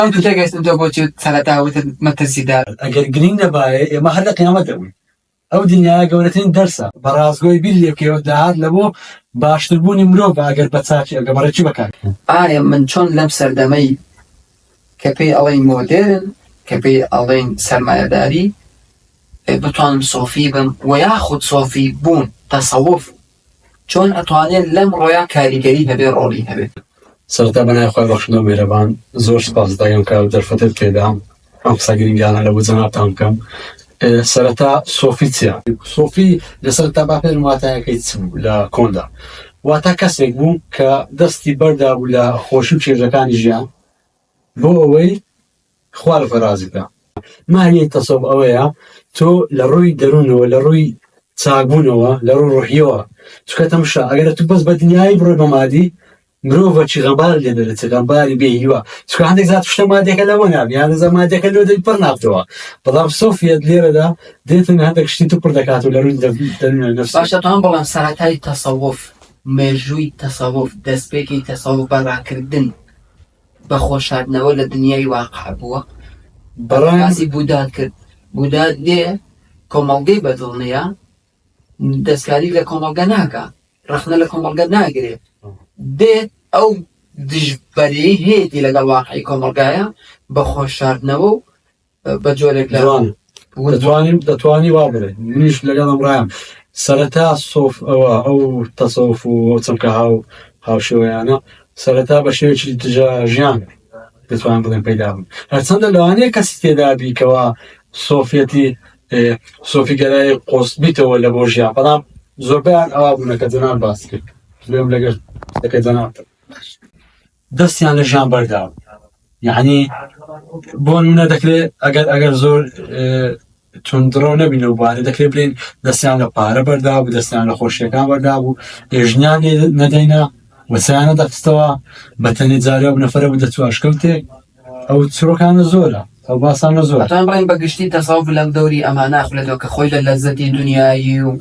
أنت تجلس أنت بوجود ثلاثة وتمتزيدات. أجر جرينا باي ما هلا قيامة دوي. أو دنيا جورتين درسة براس جوي بيلي كيو دهات لبو باش تربوني مروب أجر بتساعي أجر مرة شو بكار. من شون لمسر دمي كبي ألين مودرن كبي ألين سرمایه‌داری بتوانم صوفی بم وياخد صوفی بون تصوف چون أتوانين لم رويا كاريگري هبه رولي هبه. سرتا بنای خواه بخشنو میربان زور سپاس دایم که در فترة پیدام هم ساگرین جانا لبو زنابتان کم سرتا صوفی تیا صوفی لسرتا باپر مواتای کیتسم لکوندا واتا کسی بون که دستی بردا ولا خوشو چیزکانی جیان بو اوی خوال فرازی که ما هي تصوف اویا تو لروی درونو لروی تاگبونو لروی روحیو تو کتمشا اگر تو بس بدنیای بروی بمادی مروفة شي غمبار اللي درت غمباري بيهوا تكون عندك ذات شتا ما ديك لا وانا يعني زعما ما ديك لو دي برنافتوا بضام صوفيا دليره دا ديت ان هذاك شتي تو بردكات ولا رد نفس باشا تو هم بلان سراتای تصوف مێژووی تصوف دەستپێکی تصوف بەڕاکردن بە خۆشاردنەوە لە دنیای واقع بووە بەڕاستی بودات کرد بودات دێ کۆمەڵگەی بەدڵنیە دەستکاری لە کۆمەڵگە ناکات ڕەخنە لە کۆمەڵگە ناگرێت دێت ئەو دژبەرەی هەیەی لەگەڵ واقعی کۆمەڵگایە بە خۆشاردنەوە و بە جۆرێک لە دەتوانی وا بڵێ منیش لەگەڵم ڕایام سەرەتا سۆف ئەوە ئەو تەسەوف و چەمکە هاوشێوەیانە سەرەتا بە شێوەیەکی دژە ژیان دەتوانین بڵێن پەیدا بوون هەرچەندە لەوانەیە کەسی تێدا بی کەوا سۆفیەتی سۆفیگەرای قۆست بیتەوە لە بۆ ژیان بەڵام زۆربەیان ئەوا بوونە کە جەناب باس کرد لێم لەگەر دەکەی جەناب دەستیان لە ژیان بەرداوە یعنی بۆ نمونە دەکرێت ئەگەر زۆر توندڕۆ نەبینە و بوانێ دەکرێت بڵێن دەستیان لە پارە بەردا بوو دەستیان لە خۆشیەکان بەردا بوو ژنیان لێ نەدەینە وەسایانە دەخستەوە بەتەنێ جارێ و نەفەرە بوو دەچوو ئەشکەوتێ ئەو چرۆکانە زۆرە ئەو باسانە زۆر ئەتوان بڵێن بەگشتی تەسەوف لەم دەوری ئەمە ناخولێتەوە کە خۆی لە لەزەتی دنیایی و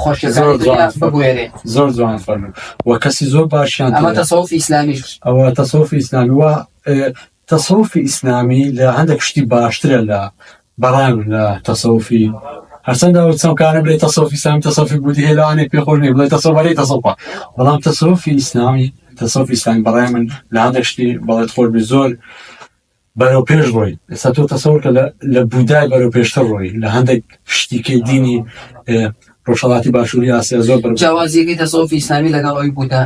خۆشیەکانی دنیا ببوێرێ زۆر جوان فەرموو وە کەسی زۆر باشیان ئەمە تەسەوفی ئیسلامیش ئەوە تەسەوفی ئیسلامی وە تەسەوفی ئیسلامی لە هەندێک شتی باشترە لە بەڕای من لە تەسەوفی هەرچەندە ئەو چەمکانە بڵێ تەسەوفی ئیسلامی تەسەوفی بودی هەیە لەوانەیە پێخۆش نییە بڵێ تەسەوف بەرەی تەسەوفە بەڵام تەسەوفی ئیسلامی بەڕای من لە هەندێک شتی بەڵێت خۆشبی زۆر بەرەو پێش ڕۆی ئێستا تۆ تەسەوور کە لە بودای بەرەو پێشتر ڕۆی لە هەندێک شتیکەی دینی ڕۆژهەڵاتی باشووری ئاسیا زۆر جیاوازیەکەی تەسەوفی ئیسلامی لەگەڵ ئەوی بوودا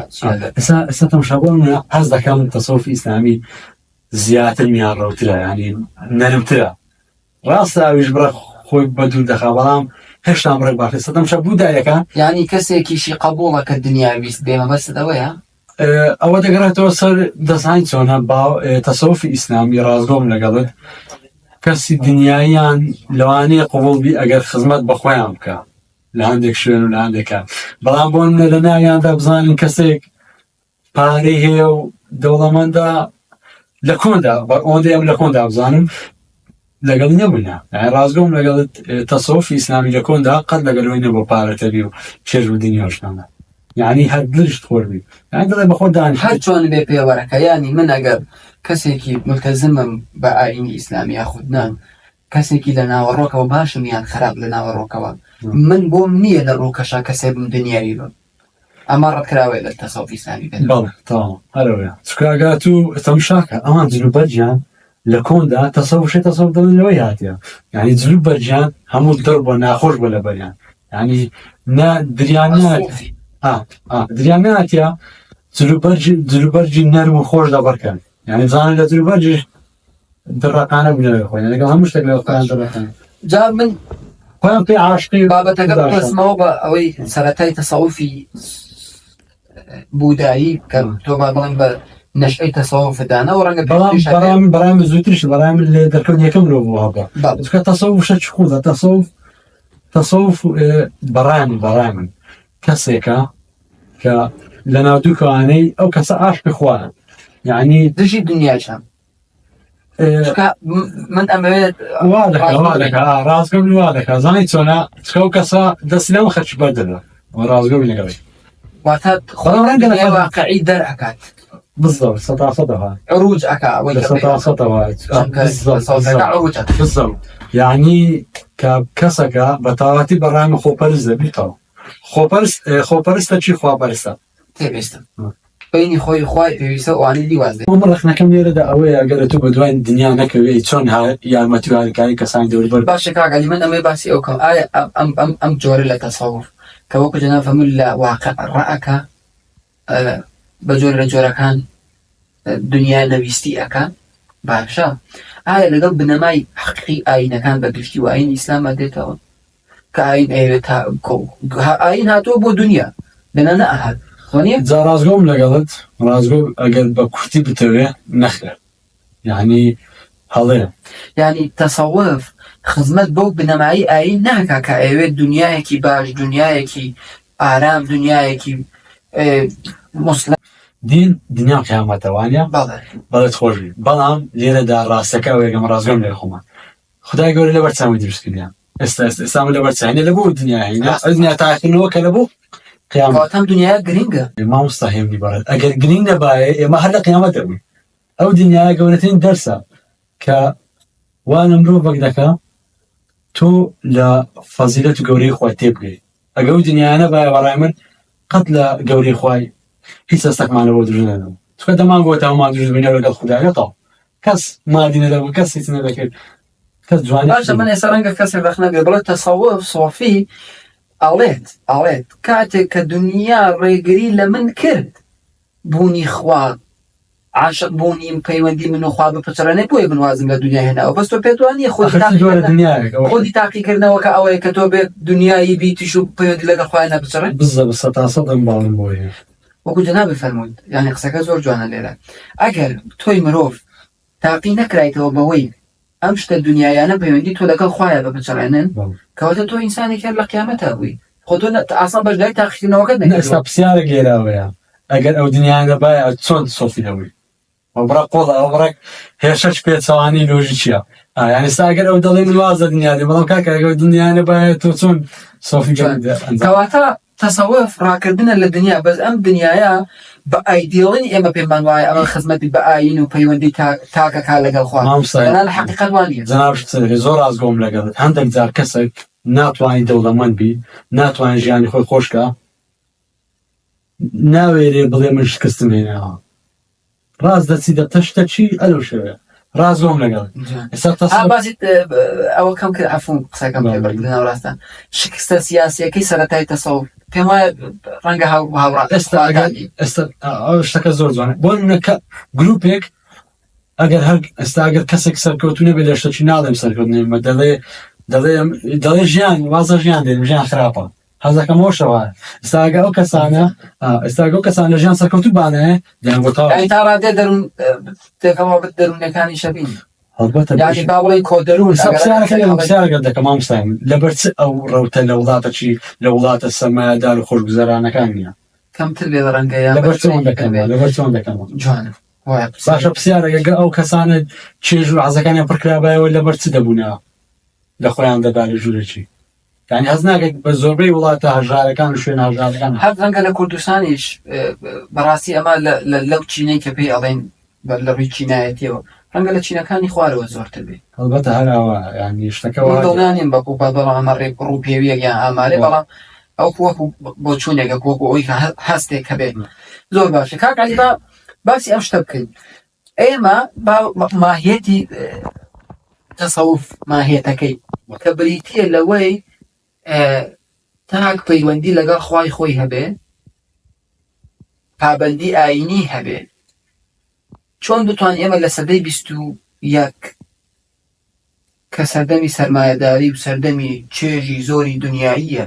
ئێستا تەماشا بۆ منە حەز دەکەم تەسەوفی ئیسلامی زیاتر میانڕەوترە ینی نەرمترە ڕاستە ئەویش بڕە خۆی بەدوور دەخا بەڵام هێشتا بڕێک باش ئێستا تەماشا بودایەکە یعنی کەسێکیشی قبوڵە کە دنیای ویست بێمە بەست ئەوەیە ئەوە دەگەڕێتەوە سەر دەزانی چۆنە تەسەوفی ئیسلامی ڕازگۆم لەگەڵت کەسی دنیاییان لەوانەیە قوبوڵبی ئەگەر خزمەت بە خۆیان بکە لە هەندێک شوێن و لە هەندێکە بەڵام بۆ منە لە ناویاندا بزانین کەسێک پارەی هەیە و دەوڵەمەندە لە کۆندا ئەوەندەی ئەم لە کۆندا بزانم لەگەڵ نەبووینە ڕازگۆم لەگەڵت تەسەوفی ئیسلامی لە کۆندا قەت لەگەڵەوەی نەبوو پارەتەبی و چێژ و دنیاشتانە یعنی هەر دڵشت خۆربی یعنی دڵێ بە خۆ دانیشت هەر چۆن بێ پێوەرەکە ینی من ئەگەر کەسێکی ملتەزمم بە ئایینی ئیسلامی یاخودنان کەسێکی لە ناوەڕۆکەوە باشم یان خراپ لە ناوەڕۆکەوە من بۆم نییە لە ڕووکەشا کەسێ بم دنیایی بم ئەمە ڕەتکراوێت لە تەسەوفی ئیسلامی بەڵێ تەواو هەرەوەیە چکاگات و تەمشاکە ئەوان جلوبەرجیان لە کۆندا تەسەوفشێ تەسەوف دەڵێن لەوەی هاتیە یعنی جلوبەرجیان هەموو دڵ بۆ ناخۆش بۆ لە بەریان یعنی دریان ناتیە جلوبەرجی نەرم و خۆش دەبەرکەن یعنی بزانن لە جلوبەرجیش دڕەقانە بوونەوەی خۆیان لەگەڵ هەموو شتێک لەوە خۆیان دەبەکەن جا من خۆیان پێی عاشقی بابەتەکە بڕسمەوە بە ئەوەی سەرەتای تەسەوفی بودایی کە تۆ با بڵێن بە نەشئەی تەسەوفدانە و ڕەنگە بەڵام زووتریش بەڵام لێ دەرکەوت یەکەم لەوە بووە چکە تەسەوف شە چ خودە تەسەوف بەڕای من کەسێکە کە لە ناو دوو کەوانەی ئەو کەسە عاشقی خوایە یعنی دژی دنیاچەم من ئەمەوێت وا دەکە ڕازگەم وا دەکە زانی چۆنە چکە ئەو کەسە دەستی لەم خەرچ بەردەدا ڕازگەمی لەگەڵی واتە خۆ ڕەنگە واقعی دەرئەکات بالضبط 16 عروج أكا ولا 16 عروج بالضبط يعني كسكا بتاواتي برامج خوبرز بيتو خوبرز تشي خوبرز تبيست بيني خوي بيست وأنا دي وازد مرخنا كم يرد أوي أجر تو بدوين الدنيا نكوي شون ها يا متوالي كاي كسان دور بر باش كاك علي من أمي باسي أوكم أم جوري لتصوف كوكو جنا فملا واقع رأك بجور كان دنيا نويستي أكا باشا لقل بنماي حقيقي آين كان بقشتي وآين إسلام أديتها كآين آين هاتو بو دنيا لأننا أهل خونية إذا رازقوم لقلت رازقوم أجر بكفتي بتوي نخل يعني هذا يعني تصوف خدمت بو بنماي آين نهكا كأيوة دنيا كي باش دنيا كي آرام دنيا كي مسلم دين دنيا قيامته وانيا بلد خوشي بلام ليرة دا راسك أو يجمع رازقوم للخوما خدای گەورە لەبەر چاوی دروست کردیان ئێستا لەبەر چاینە لەبوو دنیا هینا دنیا تاقینەوە کە لەبوو قیامەت ئەم دنیا گرینگە مامۆستا هێمنی بەڕێت ئەگەر گرنگ نەبایە ئێمە هەر لە قیامەت دەبووین ئەو دنیاە گەورەترین دەرسە کە وا لە مرۆڤێک دەکا تۆ لە فەزیلەت و گەورەی خوای تێبگەیت ئەگەر ئەو دنیاە نەبایە بەڕای من قەت لە گەورەی خوای هیچ هەستێکمان لەبۆ دروست نەدەبوو چونکە دەمان بۆ تاومان دروست بووینە لەگەڵ خودایە تەواو کەس مادی نەدەبوو کەس هیچ نەدەکرد باشە من ئێستا ڕەنگە کەسێک بەخ نەبێ بڵێ تەسەووف سۆفی ئەڵێت کاتێک کە دنیا ڕێگری لە من کرد بوونی خوا عاشق بوونیم پەیوەندی من و خوا بپچڕێنێ بۆیە بنوازم لە دنیا هێناوە بەس تۆ پێت وانییە خۆی تاقیکردنەوە کە ئەوەیە کە تۆ بێت دنیایی بیتیش و پەیوەندی لەگەڵ خوای نەبچڕێت بالضبط باڵم بۆیە وەکو جەنابی فەرموویت یعنی قسەکە زۆر جوانە لێرە ئەگەر تۆی مرۆڤ تاقی نەکرایتەوە بەوەی ئەم شتە دنیایانە پەیوەندی تۆ لەگەڵ خوایە بپچڕێنن کەواتە تۆ ئینسانێکە لە قیامەتە بووی خۆ تۆ ئاسان بەشداری تاقیکردنەوەکەت ئێستا پرسیارە گێراوەیە ئەگەر ئەو دنیایان نەبایە چۆن سۆفی دەبووی بڕا قۆڵ ئەو بڕێک هێشەش پێچەوانی لۆژی چییە یعنی ئێستا ئەگەر ئەو دەڵێ من وازە دنیا دێ بەڵام کاکە ئەگەر دنیا نەبایە تۆ چۆن سۆفی کەواتە تەسەووف ڕاکردنە لە دنیا بەس ئەم دنیاە بە ئایدیڵنی ئێمە پێمان وایە ئەمە خزمەتی بە ئاین و پەیوەندی تاکەکە لەگەڵ خوا لە حەقیقەت وانە جەناب زۆر ئازگۆم لەگەڵت هەندێک جار کەسێک ناتوانانی دەوڵەمەند بی ناتوانانی ژیانی خۆی خۆشکە ناوێرێ بڵێ من شکستم هێناوە ڕاز دەچی دەتەشتە چی ئەلو شوێ ڕازۆم لەگەڵ بازیت ئەوە کەم کرد عەفوم قسەکەم پێ بڕ لەناوڕاستە شکستە سیاسیەکەی سەرەتای تەسەووف پێم وایە ڕەنگە هاوڕات ئەو شتەکە زۆر جوانە بۆ نمونە گروپێک ئەگەر هەر ئێستا ئەگەر کەسێک سەرکەوتوونە بێ لە شتێکی ناڵێم سەرکەوتنێمە دەڵێ ژیان وازە ژیان دێن ژیان خراپە حەزەکەمەوە شەوە ئێستا ئەگە ئەو کەسانە ئێستاگە ئەو کەسان لە ژیان سەرکەوتوو بانەیە دەیان بۆ تا ڕادێ دەروون تێکەوە دەروونەکانی شەبین هەڵبەتە با بڵێن کۆدەروون پرسیارەکە دەکەم مامۆستایم لەبەر چ ئەو ڕەوتە لە وڵاتە چی لە وڵاتە سەرمایەدار و خۆشگوزەرانەکان نییە کەمتر بێ ڕەنگەیە لەبەر چۆن دەکەم جوانە باشە پرسیارەکە ئەو کەسانە چێژ و حەزەکانیان پڕکرابایەوە لەبەر چ دەبوونەوە لە خۆیان دەدا لە ژوورێکی یعنی حەز ناکەیت بە زۆربەی وڵاتە هەژارەکان و شوێن هەژارەکان هەر ڕەنگە لە کوردستانیش بەڕاستی ئەمە لەو چینەی کە پێی ئەڵێن لە ڕووی چینایەتیەوە ڕەنگە لە چینەکانی خوارەوە زۆرتر بێ هەڵبەتە هەراوە ینی شتەکە دڵنیانیم بە کوپات بەڵام ئەمە ڕێک ڕووپێویەک یان ئامارێ بەڵام ئەو وەکو بۆ چوونێکە وەکو ئەوی هەستێک هەبێت زۆر باشە کاک عەلی باسی ئەم شتە بکەین ئێمە ماهیەتی تەسەووف ماهیەتەکەی کە بریتیە لەوەی تاک پەیوەندی لەگەڵ خوای خۆی هەبێ پابەندی ئاینی هەبێ چۆن بتوان ئێمە لە سەدەی 21 کە سەردەمی سەرمایەداری و سەردەمی چێژی زۆری دنیاییە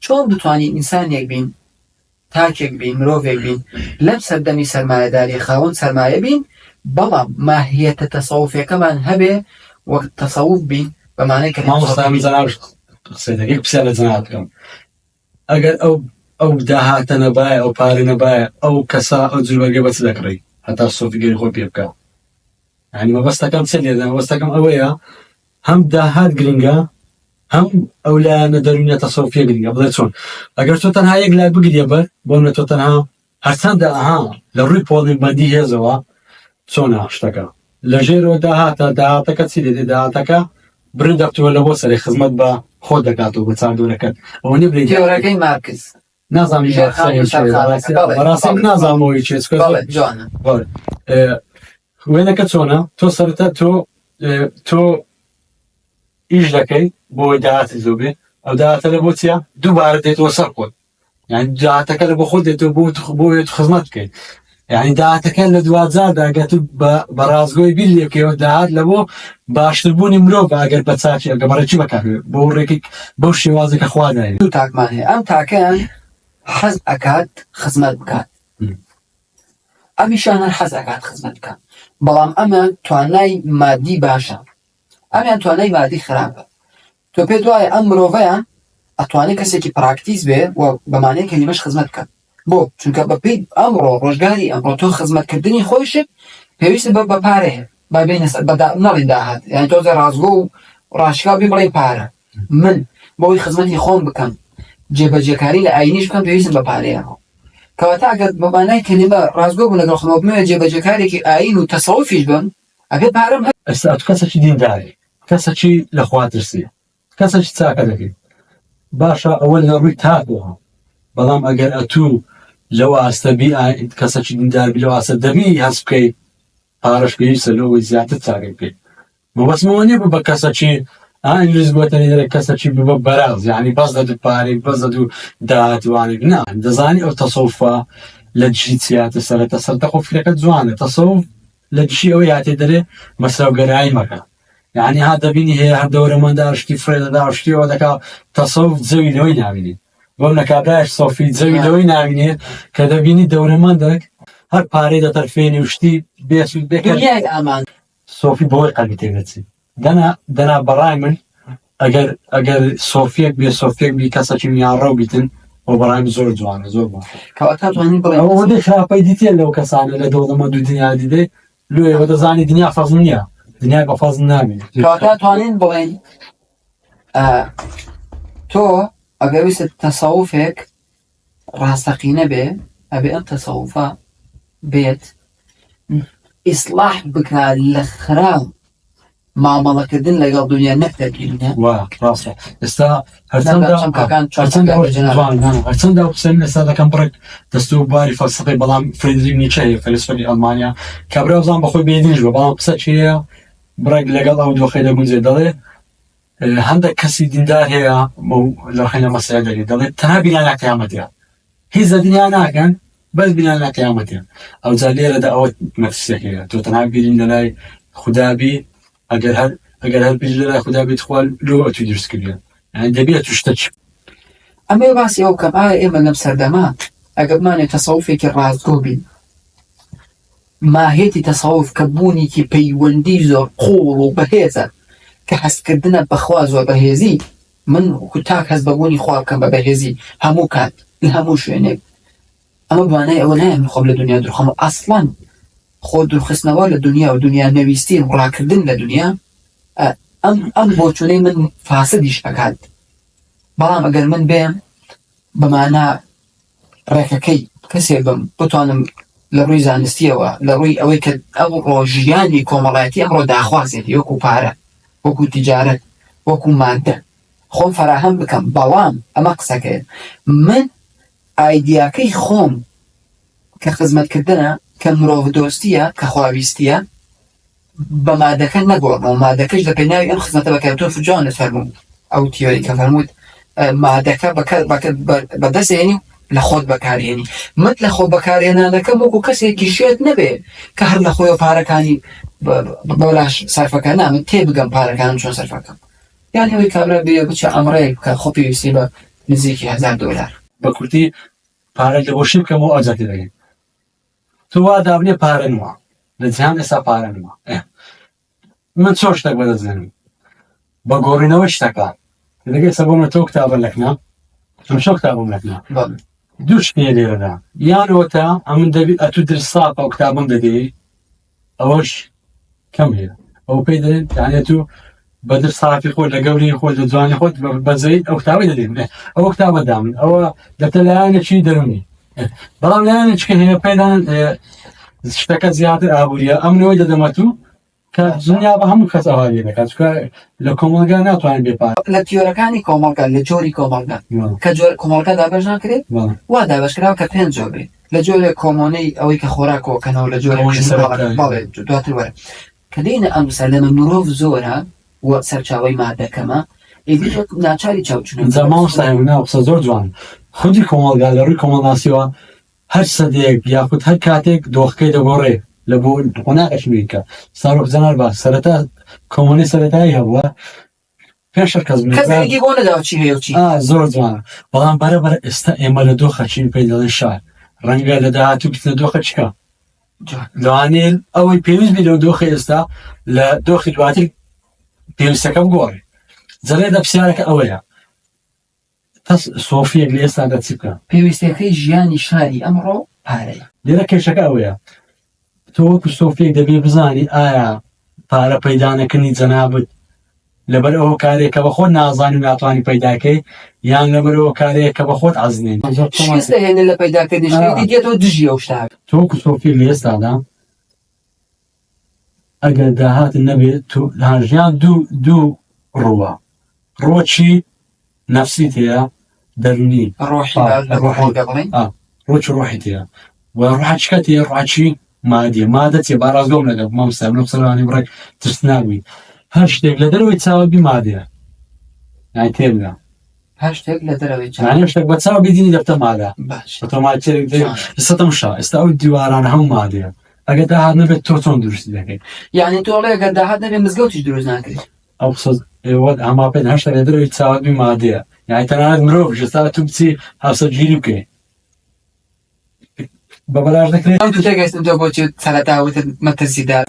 چۆن بتوانین ئینسانێک بین تاکێک بین مرۆڤێک بین لەم سەردەمی سەرمایەداری خاوەن سەرمایە بین بەڵام ماهیەتە تەسەووفەکەمان هەبێ وەک تەسەووف بین بەمانەی کە قسەیەک پرسیار لە جەناب بکەم ئەگەر ئەو داهاتە نەبایە ئەو پارە نەبایە ئەو کەسا ئەو جلوبەرگە بەچ دەکڕی هەتا سۆفی گەری خۆی پێ بکە ینی مەبەستەکەم چ لێدە مەبەستەکەم ئەوەیە هەم داهات گرنگە هەم ئەو لایەنە دەرونیە تەسەووفیە گرنگە بڵێ چۆن ئەگەر تۆ تەنها یەک لای بگریە بەر بۆ منە تۆ تەنها هەرچەندە لە ڕووی پۆڵی بەندی هێزەوە چۆنە شتەکە لە ژێرەوە داهاتەکە چی دێت داهاتەکە برن دەبتووە لە بۆ سەری خزمەت بە خۆ دەکاتەوە بە چاردۆرەکەت ئەوە نێ تێورەکەی مارکس نازانم بەڕاستی نازانەوەی چێت وێنەکە چۆنە تۆ سەرەتا تۆ ئیش دەکەی بۆی داهاتی زۆ بێ ئەو داهاتە لە بۆ چیە دووبارە دێتەوە سەر خۆت یعنی داهاتەکە لە بۆ خۆت دێتەوە بۆ خزمەت بکەیت یعنی داهاتەکە لە دوجاردا ئەگەر بە ڕازگۆی بیر لێکەوە داهات لە بۆ باشتربوونی مرۆڤ ئەگەر بە چاکی ئەگەمەڕێکی بەکارێت بۆ ڕێکی بەو شێوازێکە خوا داێت دوو تاکمان هەیە ئەم تاکەیان حەز ئەکات خزمەت بکات ئەمیشان هەر حەز ئەکات خزمەت بکات بەڵام ئەمە توانای مادی باشە ئەمیان توانای مادی خراپە تۆ پێت وایە ئەم مرۆڤەیان ئەتوانێت کەسێکی پراکتیس بێ و بەمانەیە کەلیمەش خزمەت بکات بۆ چونکە بەپێی ئەمڕۆ ڕۆژگاری ئەمڕۆ تۆ خزمەتکردنی خۆشت پێویستە بە پارەیە نەڵی داهات یان تۆزە ڕازگۆ و ڕاشکا بێ بڵێ پارە من بۆی خزمەتی خۆم بکەم جێبەجێکاری لە ئاینیش بکەم پێویستم بە پارەیەەوە کەواتە ئەگەر بەمانای کەلیمە ڕازگۆ بوو لەگەڵ خۆمەوە بمەوێت جێبەجێکارێکی ئاین و تەسەوفیش بم ئەبێ پارەم ئێستا کەسێکی دینداری کەسێکی لە خوا ترسیە کەسێکی چاکە دەکەیت باشە ئەوە لە ڕووی تاکەوە بەڵام ئەگەر ئەتوو لەو ئاستەبی کەسێکی دینداربی لەو ئاستە دەبی هەست بکەیت پارەش پێویستە لەوەی زیاتر چاکەی بکەیت مەبەستمەوە نییە بە کەسێکی ئینگلیز بۆتەنی دەرە کەسێکی ببە بەراز یعنی بەس دەدو پارەی بەس دەدو داهاتوانی نا دەزانی ئەو تەسەوفە لە دژی چیاتە سەرەتە سەرتە خۆ فکرەکەت جوانە تەسەوف لە دژی ئەوەی هاتێ دەرێ مەسراوگەرایی مەکە یعنی ها دەبینی هەیە هەر دەورەمەندا شتی فرێدەدا شتیەوە دەکا تەسەوف جەوی لەوەی ناوینێت بۆم لە کابراش سۆفی جەوی لەوەی ناوینێت کە دەبینی دەورەمەندێک هەر پارەی دەتەرفێنی وشتی بێسوود دنیای ئامان سۆفی بۆی قەلبی تێدەچێت دەنا بەڕای من ئەگەر سۆفیەک بێ سۆفیەک بی کەسێکی میانڕەو بیتن بۆ بەڕای من زۆر جوانە زۆر ئەوەی خراپەی دیتێ لەو کەسانە لە دەوڵەمەند و دنیا دیدێ لێوە دەزانی دنیا فەزم نییە دنیا بە فەزم نامێت کەواتە توانین بڵێن تۆ ئەگەر ویست تەسەوفێک ڕاستەقینە بێ ئەبێ ئەم تەسەوفە بێت ئیسلاح بکات لە خراپ مامەڵەکردن لەگەڵ دنیا نەکدەبینە ڕاستە ئێستا هەرچەندە قسەم لەستا دەکەم بڕێک دەست و باری فەلسفەی بەڵام فرێدریک نیچە هەیە فەیلسوفەی ئەڵمانیا کە برەوزان بەخۆی بێدینش بە بەڵام قسە چیە بڕێک لەگەڵ ئەو دۆخەی دەگونجێ دەڵێ هەندێک کەسی دیندار هەیە لە خێنە مەسەلە دەرێت دەڵێت تەنها بینانە قیامەتیە هیچ لە دنیا ناکەن بەس بینانە قیامەتیە ئەو جا لێرەدا ئەوە مەترسێک هەیە تۆ تەنها بیرین لەلای خودابی ئەگەر هەر بیر لەلای خودابیت خوال لۆ ئەتوی دروست کردێ دەبێت توشتە چ ئەمێ باسی ئەو کەم ئایا ئێمە لەم سەردەما ئەگەر بمانێت تەسەوفێکی ڕازگۆ بین ماهێتی تەسەوف کە بوونێکی پەیوەندی زۆر قوڵ و بەهێزە کە هەستکردنە بەخوا زۆر بەهێزی من کوتاک هەست بەبوونی خوا بکەم بە بەهێزی هەموو کات لە هەموو شوێنێک ئەمە بوانای ئەوە نایە من خۆم لە دنیا درخۆم ئەسڵەن خۆ درخستنەوە لە دنیا و دنیا نەویستی ڕاکردن لە دنیا ئەم بۆچوونەی من فاسدیش ئەکات بەڵام ئەگەر من بێم بەمانە ڕێکەکەی کەسێ بم بتوانم لە ڕووی زانستیەوە لە ڕووی ئەوەی کە ئەو ڕۆژیانی کۆمەڵایەتی ئەمڕۆ داخوازێت وەکو پارە وەکو تیجارەت وەکو مادە خۆم فراهەم بکەم بەڵام ئەمە قسەکەیە من ئایدیاکەی خۆم کە خزمەتکردنە کە مرۆڤ دۆستیە کە خواویستیە بە مادەکە نەگۆڕمەوە مادەکەش لە پێناوی ئەم خزمەتە بەکارێتەوە فجوانت فەرموو ئەو تیۆری کە فەرمووت مادەکە بەدەستێنی لە خۆت بەکارهێنی مت لە خۆ بەکارهێنانەکە وەکو کەسێکی شێت نەبێ کە هەر لە خۆی پارەکانی بەلاش سەرفەکە نامن تێ بگەم پارەکانم چۆن سەرفەکەم یان ئەوەی کابرا بێ بچە ئەمڕەیەک بکە خۆ پێویستی بە نزیکی $1000 بە کورتی پارە لە بۆشی بکەم و ئەجاتی دەگەین تو وا دابنێ پارە نووە لە جیهان ئێستا پارە نووە من چۆن شتێک بەدەستێنم بە گۆڕینەوەی شتەکان دەگەی سەبوومە تۆ کتابن لەکنە شۆ کتابم لەکنە دوو شتێ لێرەدا یانەوە تا ئەمن دەبێت ئەتو درساپە و کتابم دەدەی ئەوەش کەم هەیە ئەو پێی دەێت یانێت و بە درسافی خۆت لە گەوری خۆت لە جوانی خۆت بەزەیت ئەو کتابی دەدەین ئەوە کتابە دامن ئەوە دەتەلایەنێکی دەرونی بەڵام لایەنێککە هەیە پێدان شتەکە زیاتر ئابوووریە ئەمنەوەی دەدەمەت و کە دنیا بە هەموو کەس ئاواری دەکات چکە لە کۆمەلگا ناتوانین بێپار لە تیۆرەکانی کۆمەڵگە لە جۆری کۆمەڵگە کە جۆر کۆمەڵگە دابەش ناکرێت وا دابەشکراوە کە پێنج جۆر بێت لە جۆرێک کۆمۆنەی ئەوەی کە خۆراکۆکەنەوە لە جۆرێک بەڵێ دواتر وەرە کە دێنە ئەمسا لەمە مرۆڤ زۆرە وە سەرچاوی مادەکەمە ئیدی ناچاری چاوچنە مامۆستانا قسە زۆر جوان خودی کۆمەلگا لە ڕووی کۆمەڵناسیەوە هەر سەدەیەک یاخود هەر کاتێک دۆخەکەی دەگۆڕێ لە بۆ قۆناغەشمیکە ساڕۆک زەنار باس سەرەتا کۆمەڵی سەرەتایی هەبووە پێش کەس بۆ نەداوە چی هەیە و چی زۆر جوانە بەڵام بەرەبەر ئێستا ئێمە لە دۆخە چین پێی دەڵێن شار ڕەنگە لە داهاتوو بچنە دۆخە چکە لەوانێ ئەوەی پێویست بێت لەو دۆخی ئێستا لە دۆخی دواتر پێویستەکە بگۆڕێ جەڵێدە پرسیارەکە ئەوەیە سۆفیەک لە ئێستا دەچی بکە پێویستەکەی ژیانی شاری ئەمڕۆ پارەیە لێرە کێشەکە ئەوەیە تۆ وەکو سۆفیەک دەبێ بزانی ئایا پارە پەیدانەکردنی جەنابەت لەبەر ئەوە کارێکە بە خۆت نازانی و ناتوانانی پەیداکەی یان لەبەرەوە کارەیەکە بە خۆت عەزنێن هێنە لە پەیداکردنی دێتەوە دژی ئەو شتا تۆ وەکو سۆفی لە ئێستادا ئەگەر داهاتن نەبێت تو ژیان دوو ڕووە ڕۆچی نەفسیت هەیە دەرونی ڕۆچ ڕۆحیت هەیە و ڕاچکەت هەیە ڕاچی مادیە مادە چێ باڕازگۆم لەگە مامۆستا من قسەوانی بڕێک ترس ناوی هەر شتێک لە دەرەوەی چاوەبی مادەیە یانی تێبگە هەر شتێک لە دەرەوەی شتێک بە چاو بێدینی دەبتە مادە ئێستەم شا ئێستا ئەو دیوارانە هەموو مادەیە ئەگەر داهات نەبێت تۆ چۆن دروستی دەکەیت یعنی تۆڵێ ئەگەر داهات نەبێت مزگەوتیش دروست ناکرێت ئەو قسە ئەما پێ هەر شتێک لە دەرەوەی چاوەبی مادەیە یانی تەنانەت مرۆڤ ئێستا تو بچی هەوسەرگیری بکەی بە بەلاژ دەکرێت تو تێگەیشتن تۆ بۆچی سەرەتاوتر مەترسیدار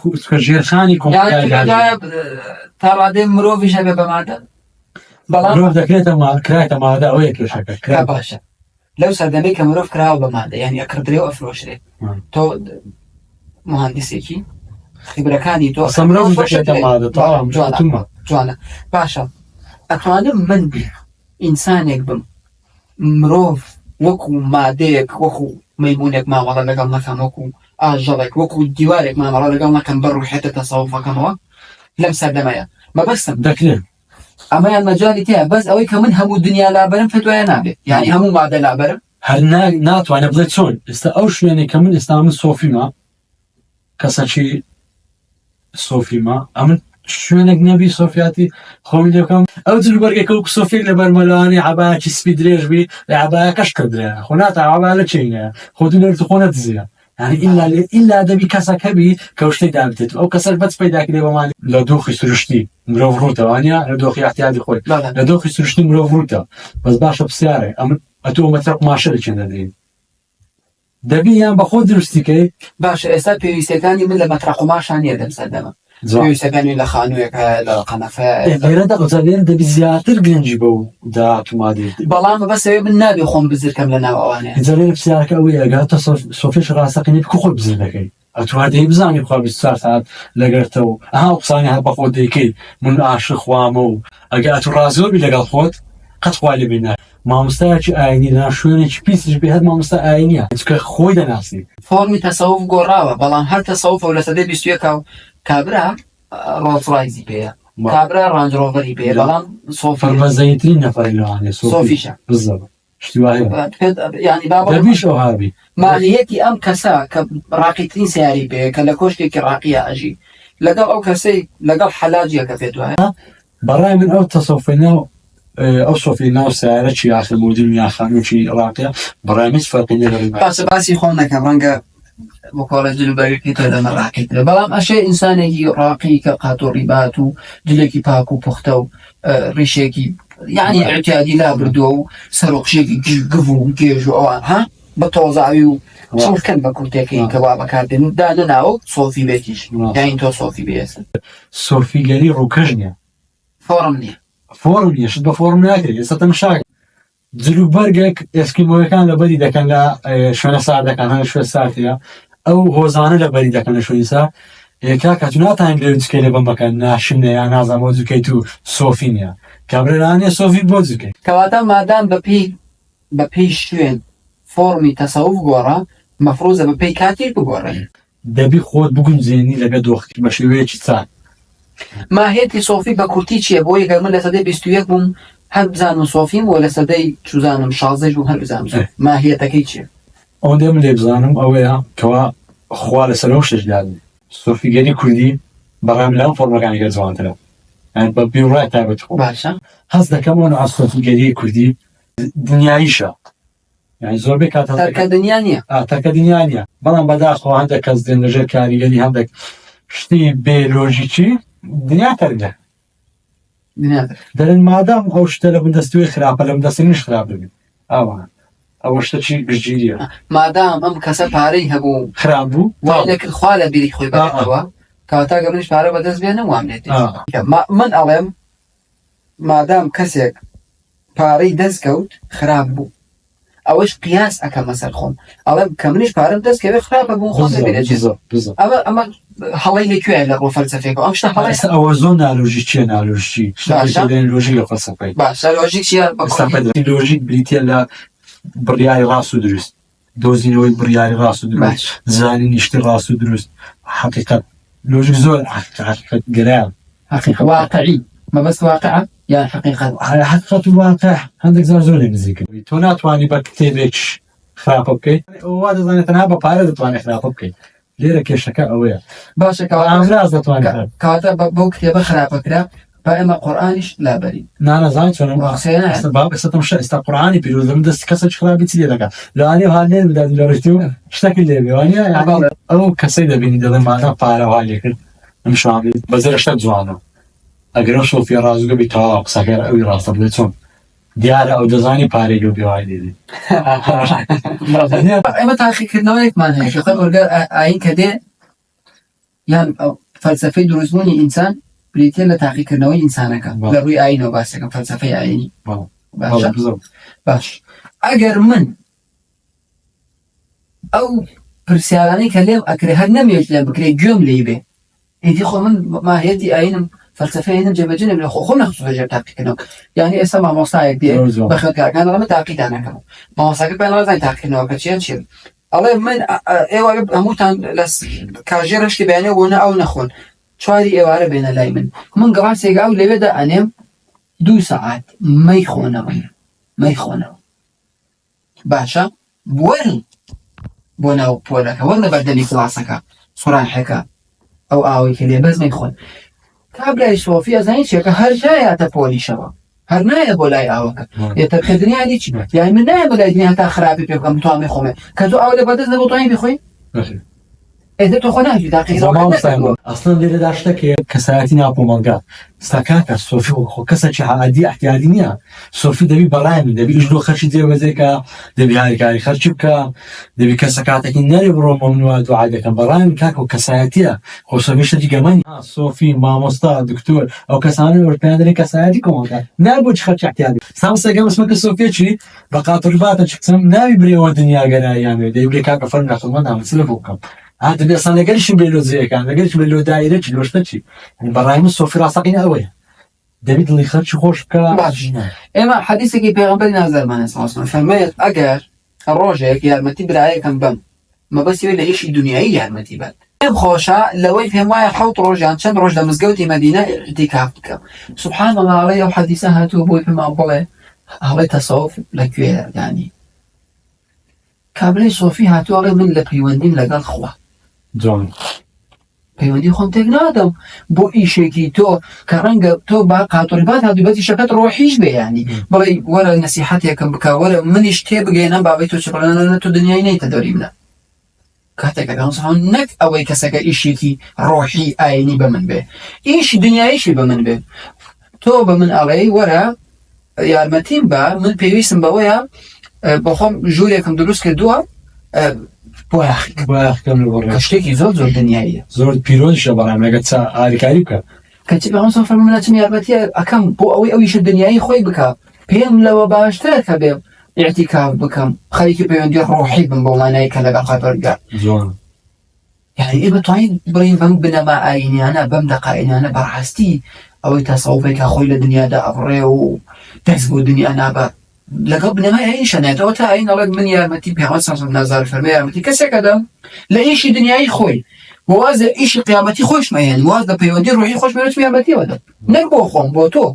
ژێرخانی تا ڕادێ مرۆڤیش هەبێ بە مادە مرۆڤ دەکرێتە کرایتە مادە ئەوەیە کێشەکە باشە لەو سەردەمەی کە مرۆڤ کراوە بە مادە یعنی ئەکردرێ و ئەفرۆشرێت تۆ مهندسێکی خیبرەکانی تۆ جوانە باشە ئەتوانم من بێ ئینسانێک بم مرۆڤ وەکو مادەیەک وەکو مەیمونێک مامەڵە لەگەڵ نەکەم وەکو ئاژەڵێک وەکو دیوارێک مامەڵە لەگەڵ نەکەم بەڕوحێتە تەسەووفەکەمەوە لەم سەردەمەیە مەبەستم دەکرێت ئەمەیان مەجالی تەیە بەس ئەوەی کە من هەموو دنیا لابەرم فتوایە نابێت یعنی هەموو مادە لابەرم هەر ناتوانێت بڵێت چۆن ئێستا ئەو شوێنێک کە من ئێستا من سۆفیمە کەسەکی سۆفیمە ئەمن شوێنێک نەبی سۆفیاتی خۆمی لێکەم ئەو جلوبەرگێکە و سۆفیێک لە بەرمەلانی عبایەکی سپی درێژ بی لە عبایەکەش کردرێ خۆ ناتا عبا لە چینە خۆ دوێت خۆ نەدزیە یعنی ئیلا دەبی کەسەکەبی کە شتەی دابێت ئەو کەسەر بەس پەیداکرێ بەمانی لە دۆخی سروشتی مرۆڤ ڕوتەوانە لە دۆخی احتیاجی خۆی لە دۆخی سروشتی مرۆڤ ڕوتە بەس باشە پرسیارێ ئەمن ئەتۆ مەترق ماشە لەچێن دەدەین دەبی یان بە خۆ دروستیکەی باشە ئێستا پێویستەکانی من لە مەترق و ماشان نیە دەم سەردەمە پێویستەکانی لە خانوویەکە لە قەنەفە لێرەدا قوزەلێن دەبی زیاتر گرنگی بە و داهاتومادێت بەڵام بەسەوێ من نابێ خۆم بزرکەم لە ناو ئەوانێ جەلێن پرسیارەکە ئەوەیە ئەگاتە سۆفیش ڕاستەقینی بکە خۆت بزر دەکەی ئەتوادەی بزانانی خوا 24 ساعت لەگەرتەوە ئەها قسانی هەر بە خۆت دەیکەی من عاشق خوامە و ئەگە ئەتو ڕازۆبی لەگەڵ خۆت قەت خوا لێ بێنە مامۆستایەکی ئاینی لە شوێنێکی پیسش بێ هەر مامۆستا ئاینیە چکە خۆی دەناسی فۆرمی تەسەوف گۆڕاوە بەڵام هەر تەسەوف و لە سەدەی 21 کابرا ڕۆڵسڕایزی پێیە کابرا ڕانج ڕۆڤەری پێ بەڵام فەرمەزەیترین نەفەری لەوانێ سۆفیشە بزەوە شتیوایە ینی دەبیش ئەو هابی ماهیەتی ئەم کەسە کە ڕاقیترین سیاری پێ کە لە کۆشتێکی ڕاقیە ئەژی لەگەڵ ئەو کەسەی لەگەڵ حەلاجیە کە پێت وایە بەڕای من ئەو تەسەوفێنە ئەو سۆفی ناو سیارە چی ئاخر مودین یا خانووی ڕاقیە بەڕای هیچ فەرقی نەدەڵێ باسی خۆم نەکەم ڕەنگە بۆکۆڵە جلوبەرێکی تۆ لەمە ڕاقیترە بەڵام ئەشێ ئینسانێکی ڕاقی کە قاتۆڕی بات و دلێکی پاک و پوختە و ڕیشێکی یعنی ئەعتیادی لا بردووە و سەرۆقشێکی گڤ و گێژ و ئەوان ها بە تۆزاوی و چڵکەن بە کورتێکی کە وا بەکاردێن دانە ناوە سۆفی بێتیش یاین تۆ سۆفی بێسن سۆفیگەری ڕووکەژ نییە فۆرم نییە فۆرم نیە شت بە فۆرم ناکرێت ئێستا تەماشاکە جلوبەرگێک ئێسکیمۆیەکان لە بەری دەکەن لە شوێنە ساردەکان هەر شوێ ساردەیە ئەو هۆزانە لە بەری دەکەن لە شوێنی سار کاکە تو ناتوانین لێ جوکەی لە بەمەکە ناشنە یا نازانم بۆ جوکەیت و سۆفی نییە کابرایانێ سۆفی بۆ جوکەیت کەواتە مادام بە پێی شوێن فۆڕمی تەسەوف گۆڕە مەفروزە بە پێی کاتێک بگۆڕێ دەبی خۆت بگونجێنی لەگە دۆختی بە شێوەیەکی چاک. ماهێتی سۆفی بە کورتی چییە؟ بۆ یەگەر من لە سەدەی 21 بووم هەر بزانم سۆفیم و لە سەدەی چوزانم 16 بووم هەر بزانم ماهیەتەکەی چییە؟ ئەوەندێ من لێ بزانم ئەوەیە کەوا خوا لەسەرەوە شەشدادن سۆفیگەری کوردی بەڕام لەم فۆرمەکانی گەر جوانترە بە بیڕای تایبەت خۆ باشە هەست دەکەمەوە ئەس سۆفیگەری کوردی دنیاییشە یعنی زۆربەی کات تەرکە دنیا نییە تەرکە دنیا نیە بەڵام بەداخەوە هەندێک کەس دێن لەژێر کاریگەری هەندێک شتی بێلۆژیکی دنیا تەرگە دەرن مادام ئەو شتە لە بندەستوی خراپە لە بندەستنیش خراپ ببین ئەوە شتەی گشتگیریە مادام ئەم کەسە پارەی هەبوو خراپ بوو وای لەکرد خوا لە بیری خۆی بەڕێتەوە کەواتە گە منیش پارە بەدەست بێنە وام لێت من ئەڵێم مادام کەسێک پارەی دەستکەوت خراپ بوو ئەوەش قیاس ئەەکەمە سەر خۆم ئەڵێم کە منیش پارەم دەستکەوێت خراپە بوو خۆم ئەمە هەڵی لەکوێ لە ڕۆ فەلسەفێکەوە ئەم شتە هەڵی ئەوە زۆر نالۆژی چیە نالۆژی لۆژی لە فەلسەفەی باشە لۆژیک چیە لۆژیک بریتە لە بڕیاری ڕاست و دروست دۆزینەوەی بڕیاری ڕاست و دروست زانینی شتی ڕاست و دروست حقیقەت لۆژیک زۆر حقیقەت گەرایە حقیقة واقعي ما بس واقعة يعني حقيقة حقیقەت و واقع هەندێک زار زۆر نزیکن تۆ ناتوانانی بە کتێبێک خراپە بکەیت وا دەزانێت تەنها بە پارە دەتوانێت خراپە بکەیت لێرە کێشەکە ئەوەیە باشە ئامراز دەتوانێت کاتە بەو کتێبە خراپەکرا با ئێمە قورئانیش لابەرین نانەزانیت چۆن ئێستا قورئانی پیرۆز دەم دەست کەسێک خراپی چی لێ دەکات لەوانەیە هەڵێن بدات لە ڕشتی و شتێکی لێ بێوانە ئەو کەسەی دەبینی دەڵێ مادام پارە وا لێ کرد ئەم شامل بەزێر شتێک جوانە ئەگەر سۆفیا ڕازوگە بێت تەواو قسەکەر ئەوی ڕاستە بڵێت چۆن دیارە ئەو دەزانی پارێک و بێوای دێدی ئێمە تاقیکردنەوەیەکمان هەیە خۆی وەرگەر ئاین کە دێ یان فەلسەفەی دروستبوونی ئینسان بریتە لە تاقیکردنەوەی ئینسانەکە لە ڕووی ئاینەوە باسەکەم فەلسەفەی ئاینی باش ئەگەر من ئەو پرسیارانەی کە لێم ئەکرێ هەر نەمێت لێ بکرێ گوێم لێ بێ ئیدی خۆ من ماهیەتی ئاینم فەلسەفەی ئاینم جێبەجێ نەبێ خۆ نەخصوص بەجێ تاقیکردنەوە یعنی ئێستا مامۆستایەک دێ بە خوێندکارەکان دەڵێمە تاقیدانەکەم مامۆستاکە پێیان نازانێت تاقیکردنەوە کە چییە چی ئەڵێ من ئێوە هەمووتان لە کاژێر ڕشتی بەیانێ بۆ نە ئەو نەخۆن چواری ئێوارە بێنە لای من گڵاسێک ئەو لەوێدا ئەنێم 2 سەعات مەی خۆنەوە باشە وەرن بۆ ناو پۆلەکە وەرنە بەردەمی کڵاسەکە سوڕاحەکە ئەو ئاوەی کە لێ بەس مەی خۆن کابرای سۆفی ئەزانی چێکە هەر جایاتە پۆلیشەوە هەر نایە بۆ لای ئاوەکە ێتەبخێ دنیای چی یانی من نایە بۆ لای دنیا تا خراپی پێ بکەم بتوانێ خۆمێ کە تۆ ئاو لە بەدەست نەبوو توانی بخۆی ئێدە تۆ خۆ ناوی ئەسڵان لێرەدا شتێکێ کەسایەتی ناپۆمەڵگا ساکاکە سۆفی خۆ کەسێکی عادی احتیاجی نییە سۆفی دەبی بەڵایمی دەبی ئیش بۆ خەرچی جێبەجێکە دەبی هاریکاری خەرچی بکە دەبی کەسە کاتێکی نەری بڕۆ مەمنوعە دوعا دەکەم بەڵایمی کاکە و کەسایەتیە خۆ سۆفی شتێکی گەمەنی سۆفی مامۆستا دکتۆر ئەو کەسانەی وەرپێیان دەڵێن کەسایەتی کۆمەڵگا نابوو چ خەرچی احتیاجی سامسەگەم اسمەکە سۆفیەکی بە قاتڕباتە چ قسەم ناوی برێەوە دنیاگەراییانێ دەیبرێ کاکە فەرم ناخڵمە نامەسلە بۆ بکەم دەبێ ئەسان لەگەریشم بێ لۆزەیەکان لەگەریش بێ لۆ دایرەکی لۆشتە چی بەڕای من سۆفی ڕاستەقینە ئەوەیە دەبی دڵی خەرچی خۆش بکە ئێمە حەدیثێکی پێغەمبەری نازەرمانە سڵاسن فەرمێت ئەگەر ڕۆژێک یارمەتی برایەکەم بم مەبەستیەوەی لە ئیشی دنیایی یارمەتی بات پێم خۆشە لەوەی پێم وایە 7 ڕۆژیان چەند ڕۆژ لە مزگەوتی مەدینە ئیعتیکاف بکەم سوبحان الله ئەڵێ ئەو حەدیثە هاتووە بۆی پێمان بڵێ هەڵی تەسەوف لەکوێیە ینی کابرای سۆفی هاتووە ئەڵێ من لە پەیوەندیم لەگەڵ خوا جوان پەیوەندی خۆم تێک نادەم بۆ ئیشێکی تۆ کە ڕەنگە تۆ با قاتۆریبات هاتووبەتی شەکەت ڕۆحیش بێ ینی بڵێ وەرە نەسیحەتێکم بکە وەرە منیش تێ بگەێنە بابەی تۆ چڕەنە تۆ دنیای نەیتە دەوری منە کاتێکە پێ نەک ئەوەی کەسەکە ئیشێکی ڕۆحی ئاینی بە من بێ ئیشی دنیاییشی بە من بێ تۆ بە من ئەڵێ وەرە یارمەتیم بە من پێویستم بەوەیە بۆ خۆم ژوورێکم دروست کردووە شتێکی زۆر زۆر دنیاییە زۆر پیرۆزیشە بەڵام لەگەت ئاریکاری بکە کەچی بەڵام فەرموو منەچم یارمەتیە ئەەکەم بۆ ئەوەی ئەویشە دنیایی خۆی بکە پێم لەوە باشترە کە بێ ئیعتیکاف بکەم خەریکی پەیوەندی ڕۆحی بم بۆ مانایی کە لەگەڵ خاتۆرگار یعنی ئێمە توانین بڕین بەم بنەما ئاینیانە بەم دەقائینانە بەڕاستی ئەوەی تەسەوفێکە خۆی لە دنیادا ئەبڕێ و دەست بۆ دنیا نابە لەگەڵ بنەمای ئەین شەنێتەوە تا ئەین ئەڵێت من یارمەتی پێغەمبەر صلی الله علیه و نازار فەرمێ یارمەتی کەسێکە دەم لە ئیشی دنیای خۆی واز لە ئیشی قیامەتی خۆشمە هێن واز لە پەیوەندی ڕوحی خۆش مێنێت یارمەتیەوە دەم نەک بۆ خۆم بۆ تۆ